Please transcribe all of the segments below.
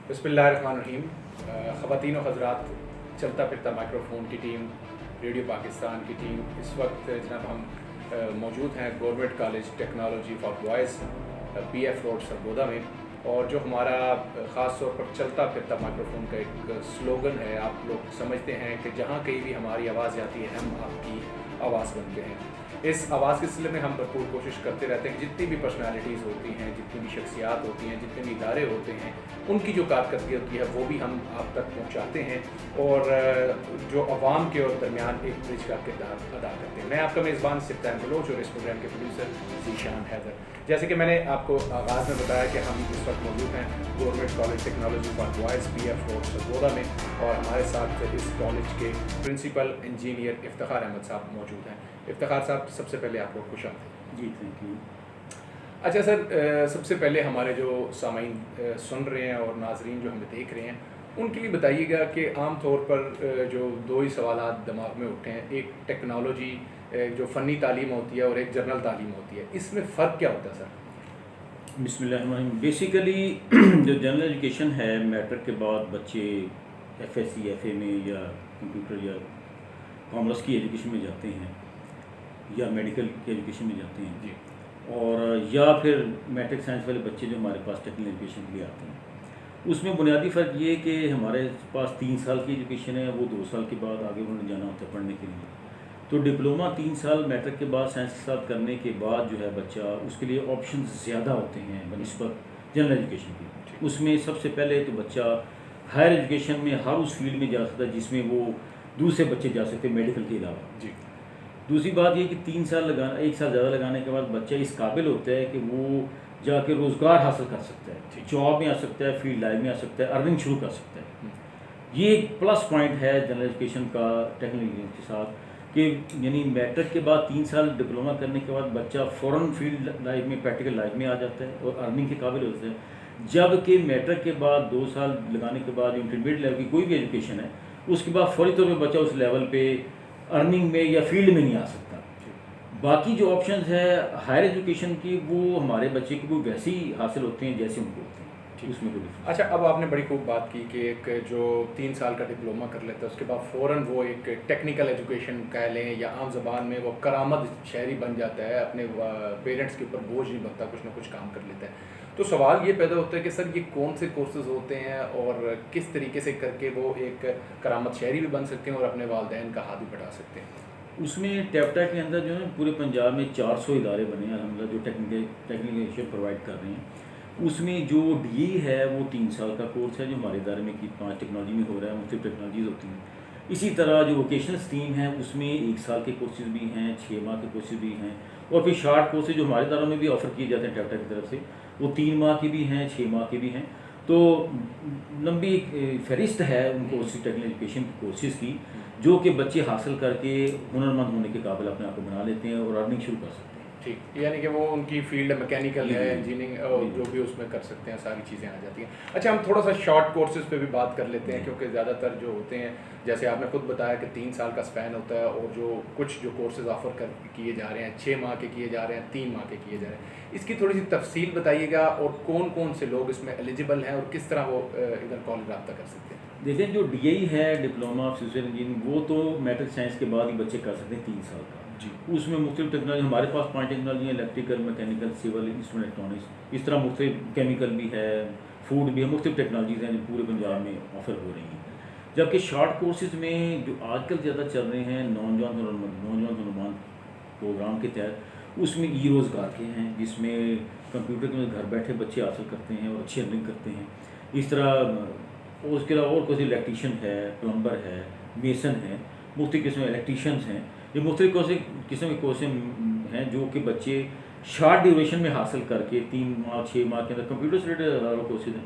بسم اللہ الرحمن الرحیم. خواتین و حضرات, چلتا پھرتا مائکروفون کی ٹیم, ریڈیو پاکستان کی ٹیم, اس وقت جناب ہم موجود ہیں government college technology for boys P F road Sargodha میں, اور جو ہمارا خاص طور پر چلتا پھرتا مائکروفون کا ایک سلوگن ہے, آپ لوگ سمجھتے ہیں کہ جہاں کہیں بھی ہماری آواز آتی ہے ہم آپ کی آواز بنتے ہیں. اس آواز کے سلسلے میں ہم بھرپور کوشش کرتے رہتے ہیں کہ جتنی بھی پرسنالٹیز ہوتی ہیں, جتنی بھی شخصیات ہوتی ہیں, جتنے بھی ادارے ہوتے ہیں, ان کی جو کارکردگی ہوتی ہے وہ بھی ہم آپ تک پہنچاتے ہیں, اور جو عوام کے اور درمیان ایک برج کا کردار ادا کرتے ہیں. میں آپ کا میزبان سفتان بلوچ اور اس پروگرام کے پروڈیوسر ذیشان حیدر. جیسے کہ میں نے آپ کو آغاز میں بتایا کہ ہم اس وقت موجود ہیں government college technology for boys P F road Sargodha میں, اور ہمارے ساتھ اس کالج کے پرنسپل انجینئر افتخار احمد صاحب موجود ہیں. افتخار صاحب, سب سے پہلے آپ کو خوش آمدید. جی تھینک یو. اچھا سر, سب سے پہلے ہمارے جو سامعین سن رہے ہیں اور ناظرین جو ہمیں دیکھ رہے ہیں, ان کے لیے بتائیے گا کہ عام طور پر جو دو ہی سوالات دماغ میں اٹھے ہیں, ایک ٹیکنالوجی جو فنی تعلیم ہوتی ہے اور ایک جنرل تعلیم ہوتی ہے, اس میں فرق کیا ہوتا ہے سر؟ بسم اللہ الرحمن الرحیم. بیسیکلی جو جنرل ایجوکیشن ہے, میٹرک کے بعد بچے F S C, F A میں یا کمپیوٹر یا کامرس کی ایجوکیشن میں جاتے ہیں, یا میڈیکل کی ایجوکیشن میں جاتے ہیں جی, اور یا پھر میٹرک سائنس والے بچے جو ہمارے پاس ٹیکنیکل ایجوکیشن کے لیے آتے ہیں. اس میں بنیادی فرق یہ ہے کہ ہمارے پاس 3 سال کی ایجوکیشن ہے, وہ 2 سال کے بعد آگے انہوں نے جانا ہوتا ہے پڑھنے کے لیے. تو ڈپلوما 3 سال میٹرک کے بعد سائنس کے ساتھ کرنے کے بعد جو ہے بچہ, اس کے لیے آپشنز زیادہ ہوتے ہیں بنسبت جنرل ایجوکیشن کی. اس میں سب سے پہلے تو بچہ ہائر ایجوکیشن میں ہر اس فیلڈ میں جا سکتا ہے جس میں وہ دوسرے بچے جا سکتے ہیں میڈیکل کے علاوہ. جی. دوسری بات یہ کہ 3 سال لگانا, 1 سال زیادہ لگانے کے بعد بچہ اس قابل ہوتا ہے کہ وہ جا کے روزگار حاصل کر سکتا ہے, جاب میں آ سکتا ہے, فیلڈ لائف میں آ سکتا ہے, ارننگ شروع کر سکتا ہے. یہ ایک پلس پوائنٹ ہے جنرل ایجوکیشن کا ٹیکنیکل کے ساتھ, کہ یعنی میٹرک کے بعد 3 سال ڈپلوما کرنے کے بعد بچہ فوراً فیلڈ لائف میں, پریکٹیکل لائف میں آ جاتا ہے اور ارننگ کے قابل ہوتا ہے. جبکہ میٹرک کے بعد 2 سال لگانے کے بعد انٹرمیڈیٹ لیول کی کوئی بھی ایجوکیشن ہے, اس کے بعد فوری طور پہ بچہ اس لیول پہ ارننگ میں یا فیلڈ میں نہیں آ سکتا. باقی جو آپشنز ہے ہائر ایجوکیشن کی, وہ ہمارے بچے کو ویسے ہی حاصل ہوتے ہیں جیسے ان کو ہوتے ہیں. اس میں کوئی اچھا, اب آپ نے بڑی خوب بات کی کہ ایک جو 3 سال کا ڈپلوما کر لیتا ہے اس کے بعد فوراً وہ ایک ٹیکنیکل ایجوکیشن کہہ لیں یا عام زبان میں وہ کرامد شہری بن جاتا ہے, اپنے پیرنٹس کے اوپر بوجھ نہیں بنتا, کچھ نہ کچھ کام کر لیتا ہے. تو سوال یہ پیدا ہوتا ہے کہ سر یہ کون سے کورسز ہوتے ہیں اور کس طریقے سے کر کے وہ ایک کرامد شہری بھی بن سکتے ہیں اور اپنے والدین کا ہاتھ بھی بڑھا سکتے ہیں؟ اس میں ٹیپٹا کے اندر جو ہے پورے پنجاب میں 400 ادارے بنے ہیں الحمدللہ جو ٹیکنیکل ایجوکیشن پرووائڈ کر رہے ہیں. اس میں جو ڈی ای ہے وہ 3 سال کا کورس ہے جو ہمارے ادارے میں 5 ٹیکنالوجی میں ہو رہا ہے, مختلف ٹیکنالوجیز ہوتی ہیں. اسی طرح جو ووکیشنل اسٹریم ہے اس میں 1 سال کے کورسز بھی ہیں, 6 ماہ کے کورسز بھی ہیں, اور پھر شارٹ کورسز جو ہمارے اداروں میں بھی آفر کیے جاتے ہیں ٹیپٹا کی طرف سے, وہ 3 ماہ کے بھی ہیں, 6 ماہ کے بھی ہیں. تو لمبی فہرست ہے ان کورسز, ٹیکنیکل ایجوکیشن کورسز کی, جو کہ بچے حاصل کر کے ہنرمند ہونے کے قابل اپنے آپ کو بنا لیتے ہیں اور ارننگ شروع کر سکتے ہیں. ٹھیک, یعنی کہ وہ ان کی فیلڈ میکینیکل ہے, انجینئرنگ جو بھی اس میں کر سکتے ہیں, ساری چیزیں آ جاتی ہیں. اچھا, ہم تھوڑا سا شارٹ کورسز پہ بھی بات کر لیتے ہیں, کیونکہ زیادہ تر جو ہوتے ہیں جیسے آپ نے خود بتایا کہ 3 سال کا اسپین ہوتا ہے, اور جو کچھ جو کورسز آفر کیے جا رہے ہیں 6 ماہ کے کیے جا رہے ہیں, 3 ماہ کے کیے جا رہے ہیں. اس کی تھوڑی سی تفصیل بتائیے گا, اور کون کون سے لوگ اس میں ایلیجیبل ہیں اور کس طرح وہ ادھر کالج رابطہ کر سکتے ہیں؟ دیکھیں, جو ڈی ای ہے diploma of software engineering, وہ تو میٹرک سائنس کے بعد ہی بچے کر سکتے ہیں 3 سال کا. جی. اس میں مختلف ٹیکنالوجی, ہمارے پاس 5 ٹیکنالوجی ہیں, electrical, mechanical, civil, instrument electronics, اس طرح مختلف کیمیکل بھی ہے, فوڈ بھی ہے, مختلف ٹیکنالوجیز ہیں جو پورے پنجاب میں آفر ہو رہی ہیں. جبکہ شارٹ کورسز میں جو آج کل زیادہ چل رہے ہیں نوجوان ہنرمند پروگرام کے تحت, اس میں ای روزگار کے ہیں جس میں کمپیوٹر کے گھر بیٹھے بچے حاصل کرتے ہیں اور اچھی ارننگ کرتے ہیں. اس طرح اس کے علاوہ اور کوئی الیکٹریشین ہے, پلمبر ہے, میسن ہے, مختلف قسم کے الیکٹریشینس ہیں. یہ مختلف قسم کے کورسیں ہیں جو کہ بچے شارٹ ڈیوریشن میں حاصل کر کے 3 ماہ 6 ماہ کے اندر کمپیوٹر سے ریلیٹڈ ہزاروں کورسز ہیں,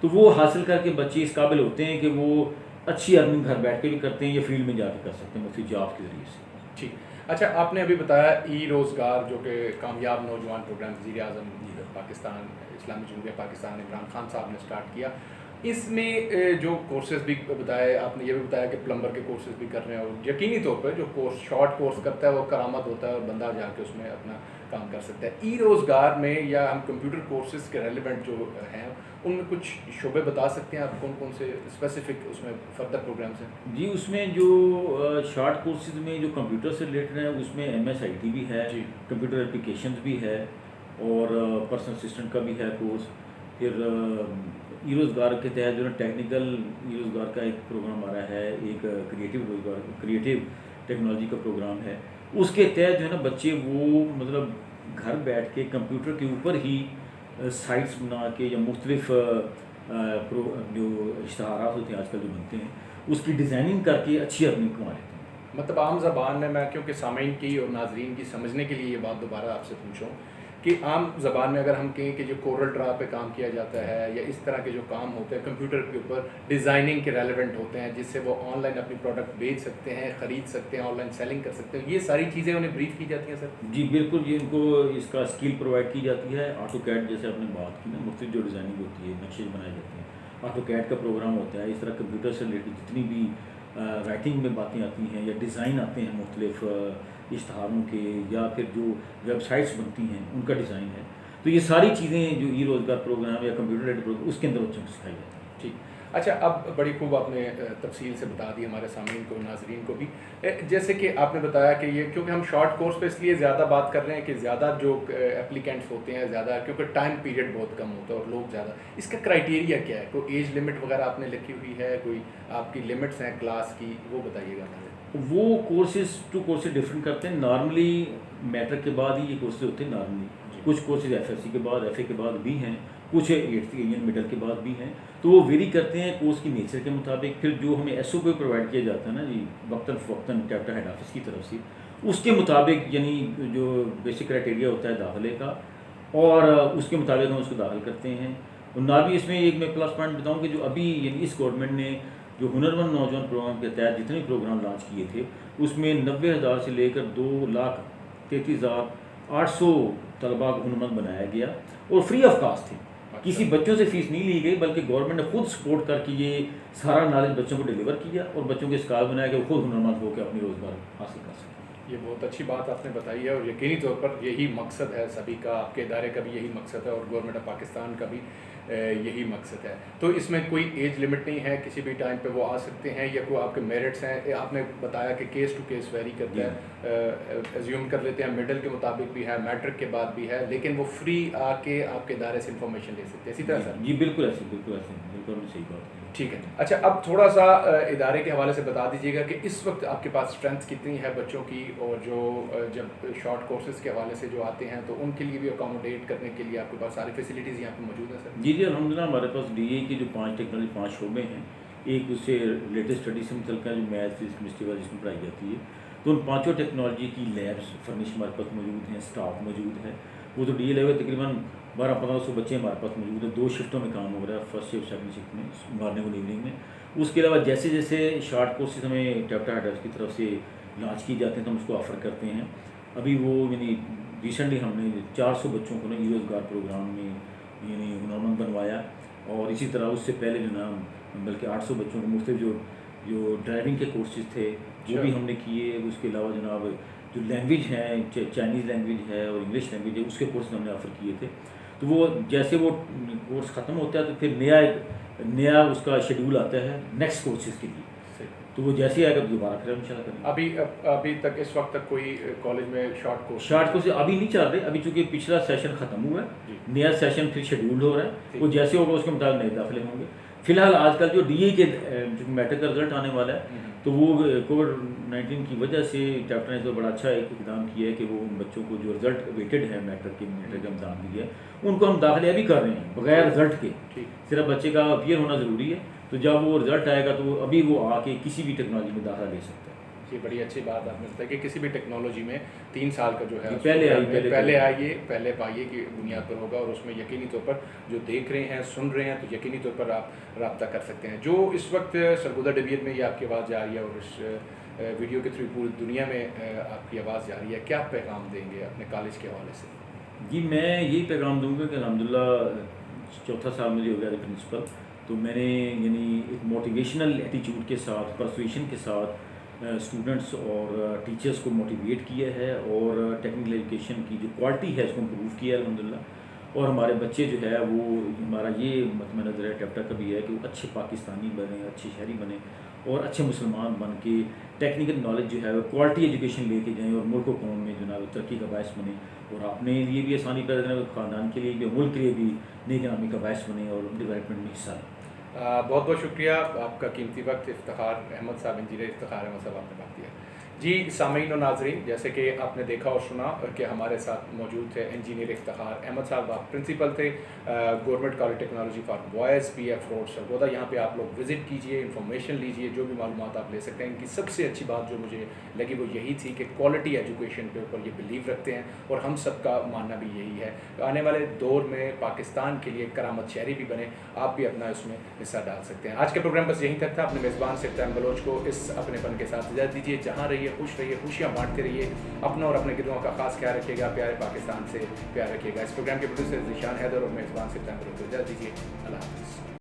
تو وہ حاصل کر کے بچے اس قابل ہوتے ہیں کہ وہ اچھی ارننگ گھر بیٹھ کے بھی کرتے ہیں یا فیلڈ میں جا کے کر سکتے ہیں مختلف جاب کے ذریعے سے. ٹھیک. اچھا, آپ نے ابھی بتایا ای روزگار جو کہ کامیاب نوجوان پروگرام وزیر اعظم پاکستان, اسلامی جمہوریہ پاکستان عمران خان صاحب نے اسٹارٹ کیا. اس میں جو کورسز بھی بتائے آپ نے, یہ بھی بتایا کہ پلمبر کے کورسز بھی کر رہے ہیں, اور یقینی طور پہ جو کورس شارٹ کورس کرتا ہے وہ کرامت ہوتا ہے, اور بندہ جا کے اس میں اپنا کام کر سکتا ہے. ای روزگار میں یا ہم کمپیوٹر کورسز کے ریلیونٹ جو ہیں ان میں کچھ شعبے بتا سکتے ہیں آپ کون کون سے اسپیسیفک اس میں فردر پروگرامس ہیں؟ جی اس میں جو شارٹ کورسز میں جو کمپیوٹر سے ریلیٹڈ ہیں اس میں MS IT بھی ہے, کمپیوٹر اپلیکیشنز بھی ہے, اور پرسنل اسسٹنٹ کا بھی ہے کورس. پھر ای روزگار کے تحت جو ہے ٹیکنیکل ای روزگار کا ایک پروگرام آ رہا ہے, ایک کریٹیو ٹیکنالوجی کا پروگرام ہے. اس کے تحت جو ہے نا بچے وہ مطلب گھر بیٹھ کے کمپیوٹر کے اوپر ہی سائٹس بنا کے یا مختلف جو اشتہارات ہوتے ہیں آج کل جو بنتے ہیں اس کی ڈیزائننگ کر کے اچھی ارننگ کما لیتے ہیں. مطلب عام زبان میں کیونکہ سامعین کی اور ناظرین کی سمجھنے کے لیے یہ بات دوبارہ آپ سے پوچھوں کہ عام زبان میں اگر ہم کہیں کہ جو کورل ڈرا پہ کام کیا جاتا ہے یا اس طرح کے جو کام ہوتے ہیں کمپیوٹر کے اوپر ڈیزائننگ کے ریلیونٹ ہوتے ہیں جس سے وہ آن لائن اپنی پروڈکٹ بیچ سکتے ہیں, خرید سکتے ہیں, آن لائن سیلنگ کر سکتے ہیں, یہ ساری چیزیں انہیں بریف کی جاتی ہیں سر؟ جی بالکل, یہ ان کو اس کا اسکل پرووائڈ کی جاتی ہے. AutoCAD جیسے آپ نے بات کی نا, مختلف جو ڈیزائننگ ہوتی ہے, نقشے بنائے جاتے ہیں, AutoCAD کا پروگرام ہوتا ہے. اس طرح کمپیوٹر سے ریلیٹڈ جتنی بھی رائٹنگ میں باتیں آتی ہیں یا ڈیزائن آتے ہیں مختلف اشتہاروں کے یا پھر جو ویب سائٹس بنتی ہیں ان کا ڈیزائن ہے, تو یہ ساری چیزیں جو ای روزگار پروگرام یا کمپیوٹر ریلیٹڈ پروگرام اس کے اندر بچوں کو سکھائی جاتی ہیں. ٹھیک. اچھا, اب بڑی خوب آپ نے تفصیل سے بتا دی ہمارے سامعین کو, ناظرین کو بھی. جیسے کہ آپ نے بتایا کہ یہ کیونکہ ہم شارٹ کورس پہ اس لیے زیادہ بات کر رہے ہیں کہ زیادہ جو اپلیکینٹس ہوتے ہیں زیادہ, کیونکہ ٹائم پیریڈ بہت کم ہوتا ہے اور لوگ زیادہ. اس کا کرائٹیریا کیا ہے؟ کوئی ایج لمٹ وغیرہ آپ نے لکھی ہوئی ہے, کوئی آپ کی لمٹس ہیں کلاس کی, وہ بتائیے گا ہمیں. وہ کورسز ٹو کورسز ڈفرینٹ کرتے ہیں. نارملی میٹرک کے بعد ہی یہ کورسز ہوتے ہیں نارملی. کچھ کورسز FSC کے بعد, FA کے بعد بھی ہیں, کچھ 8th مڈل کے بعد بھی ہیں, تو وہ ویری کرتے ہیں کورس کی نیچر کے مطابق. پھر جو ہمیں SOP پرووائڈ کیا جاتا ہے نا جی وقتاً فوقتاً کیپٹل ہیڈ آفس کی طرف سے, اس کے مطابق یعنی جو بیسک کرائٹیریا ہوتا ہے داخلے کا, اور اس کے مطابق ہم اس کو داخل کرتے ہیں. اور نہ بھی اس میں ایک میں پلس پوائنٹ بتاؤں کہ جو ابھی یعنی اس گورنمنٹ نے جو ہنرمند نوجوان پروگرام کے تحت جتنے پروگرام لانچ کیے تھے اس میں 90,000 سے لے کر 2,33,800 طلباء کو ہنرمند بنایا گیا, اور فری آف کاسٹ تھے. کسی بچوں سے فیس نہیں لی گئی بلکہ گورنمنٹ نے خود سپورٹ کر کے یہ سارا نالج بچوں کو ڈیلیور کیا اور بچوں کے اسکال بنایا کہ وہ خود ہنرمند ہو کے اپنی روزگار حاصل کر سکیں. یہ بہت اچھی بات آپ نے بتائی ہے, اور یقینی طور پر یہی مقصد ہے سبھی کا, آپ کے ادارے کا بھی یہی مقصد ہے اور گورنمنٹ آف پاکستان کا بھی یہی مقصد ہے. تو اس میں کوئی ایج لمٹ نہیں ہے, کسی بھی ٹائم پہ وہ آ سکتے ہیں, یا کوئی آپ کے میرٹس ہیں؟ آپ نے بتایا کہ کیس ٹو کیس ویری کرتا ہے, ایزیوم کر لیتے ہیں مڈل کے مطابق بھی ہے, میٹرک کے بعد بھی ہے, لیکن وہ فری آ کے آپ کے ادارے سے انفارمیشن لے سکتے ہیں, اسی طرح سر؟ جی بالکل ایسے, بالکل ایسے, بالکل صحیح بات. ٹھیک ہے. اچھا, اب تھوڑا سا ادارے کے حوالے سے بتا دیجیے گا کہ اس وقت آپ کے پاس اسٹرینتھ کتنی ہے بچوں کی, اور جو جب شارٹ کورسز کے حوالے سے جو آتے ہیں تو ان کے لیے بھی اکاموڈیٹ کرنے کے لیے آپ کے پاس ساری فیسلٹیز یہاں پہ موجود ہیں سر؟ جی جی الحمد للہ, ہمارے پاس DA کی جو 5 ٹیکنالوجی 5 شعبے ہیں, ایک اس سے ریلیٹڈ اسٹڈی سے متعلق ہے جو میتھ فزکس کیمسٹری والی جس میں پڑھائی جاتی ہے, تو ان 5 ٹیکنالوجی کی لیبس فرنش ہمارے پاس موجود ہیں, اسٹاف موجود ہے. وہ تو DA لیول تقریباً 1200-1500 بچے ہمارے پاس موجود ہیں. 2 شفٹوں میں کام ہو رہا ہے, فرسٹ شفٹ سیکنڈ شفٹ میں, مارننگ اور ایوننگ میں. اس کے علاوہ جیسے جیسے شارٹ کورسز ہمیں کیپٹل ہیڈ آفس کی طرف سے لانچ کی جاتے ہیں تو ہم اس کو آفر کرتے ہیں. ابھی وہ یعنی ریسنٹلی ہم نے 400 بچوں کو نا ای روزگار پروگرام میں یعنی ہنرمند بنوایا, اور اسی طرح اس سے پہلے جو نا بلکہ 800 بچوں کو مختلف جو ڈرائیونگ کے کورسز تھے وہ بھی ہم نے کیے. اس کے علاوہ جناب جو لینگویج ہیں, چائنیز لینگویج ہے اور انگلش لینگویج ہے, اس کے کورس ہم نے آفر کیے تھے. تو وہ جیسے وہ کورس ختم ہوتا ہے تو پھر نیا اس کا شیڈول آتا ہے نیکسٹ کورسز کے لیے, تو وہ جیسے آئے گا دوبارہ پھر ان شاء اللہ کریں. ابھی تک اس وقت تک کوئی کالج میں شارٹ کورس ابھی نہیں چل رہے. ابھی چونکہ پچھلا سیشن ختم ہوا ہے, نیا سیشن پھر شیڈول ہو رہا ہے, وہ جیسے ہوگا اس کے مطابق نئے داخلے ہوں گے. فی الحال آج کل جو DA کے میٹرک کا رزلٹ آنے والا ہے تو وہ کووڈ-19 کی وجہ سے چیپٹر نے تو بڑا اچھا ایک اقدام کیا ہے کہ وہ ان بچوں کو جو رزلٹ ویٹڈ ہے میٹرک کا امتحان بھی ہے ان کو ہم داخلے ابھی کر رہے ہیں بغیر رزلٹ کے. صرف بچے کا اپیئر ہونا ضروری ہے, تو جب وہ رزلٹ آئے گا تو ابھی وہ آ کے کسی بھی ٹیکنالوجی میں داخلہ لے سکتا ہے. یہ بڑی اچھی بات آپ نے بتائی کہ کسی بھی ٹیکنالوجی میں 3 سال کا جو ہے پہلے آئیے پہلے پائیے کی بنیاد پر ہوگا, اور اس میں یقینی طور پر جو دیکھ رہے ہیں سن رہے ہیں تو یقینی طور پر آپ رابطہ کر سکتے ہیں. جو اس وقت سرگودا ڈویژن میں یہ آپ کی آواز جا رہی ہے اور اس ویڈیو کے تھرو پوری دنیا میں آپ کی آواز جا رہی ہے, کیا پیغام دیں گے اپنے کالج کے حوالے سے؟ جی میں یہی پیغام دوں گا کہ الحمدللہ 4تھا سال مجھے ہو گیا تھا پرنسپل, تو میں نے یعنی ایک موٹیویشنل ایٹیچیوڈ کے ساتھ پرسویشن کے ساتھ اسٹوڈنٹس اور ٹیچرس کو موٹیویٹ کیا ہے اور ٹیکنیکل ایجوکیشن کی جو کوالٹی ہے اس کو امپروو کیا ہے الحمدللہ. اور ہمارے بچے جو ہے وہ ہمارا یہ مطمئن نظر ہے ٹیپٹا کا بھی ہے کہ وہ اچھے پاکستانی بنے, اچھے شہری بنے اور اچھے مسلمان بن کے ٹیکنیکل نالج جو ہے وہ کوالٹی ایجوکیشن لے کے جائیں اور ملک و قوم میں جو ہے ترقی کا باعث بنے اور اپنے لیے بھی آسانی پیدا کریں, خاندان کے لیے بھی, ملک کے لیے بھی نیک نامی کا باعث بنے اور ڈیولپمنٹ میں حصہ لیں. بہت بہت شکریہ آپ کا قیمتی وقت. افتخار احمد صاحب, انجینئر افتخار احمد صاحب, آپ نے بات دیا. جی سامعین و ناظرین, جیسے کہ آپ نے دیکھا اور سنا کہ ہمارے ساتھ موجود تھے انجینئر افتخار احمد صاحب. آپ پرنسپل تھے government college technology for boys P F road Sargodha. یہاں پہ آپ لوگ وزٹ کیجئے, انفارمیشن لیجئے, جو بھی معلومات آپ لے سکتے ہیں. ان کی سب سے اچھی بات جو مجھے لگی وہ یہی تھی کہ کوالٹی ایجوکیشن کے اوپر یہ بلیو رکھتے ہیں اور ہم سب کا ماننا بھی یہی ہے. آنے والے دور میں پاکستان کے لیے کرامت شہری بھی بنے, آپ بھی اپنا اس میں حصہ ڈال سکتے ہیں. آج کا پروگرام بس یہیں تک تھا. اپنے میزبان سفتیم بلوچ کو اس اپنے پن کے ساتھ اجازت دیجیے. جہاں رہیے خوش رہیے, خوشیاں بانٹتے رہیے, اپنا اور اپنے گروہوں کا خاص خیال رکھیے گا. پیارے پاکستان سے پیار رکھیے گا. اس پروگرام کے پروڈیوسر ذیشان حیدر اور میزبان سفتیم بلوچ کو اجازت دیجیے. اللہ حافظ.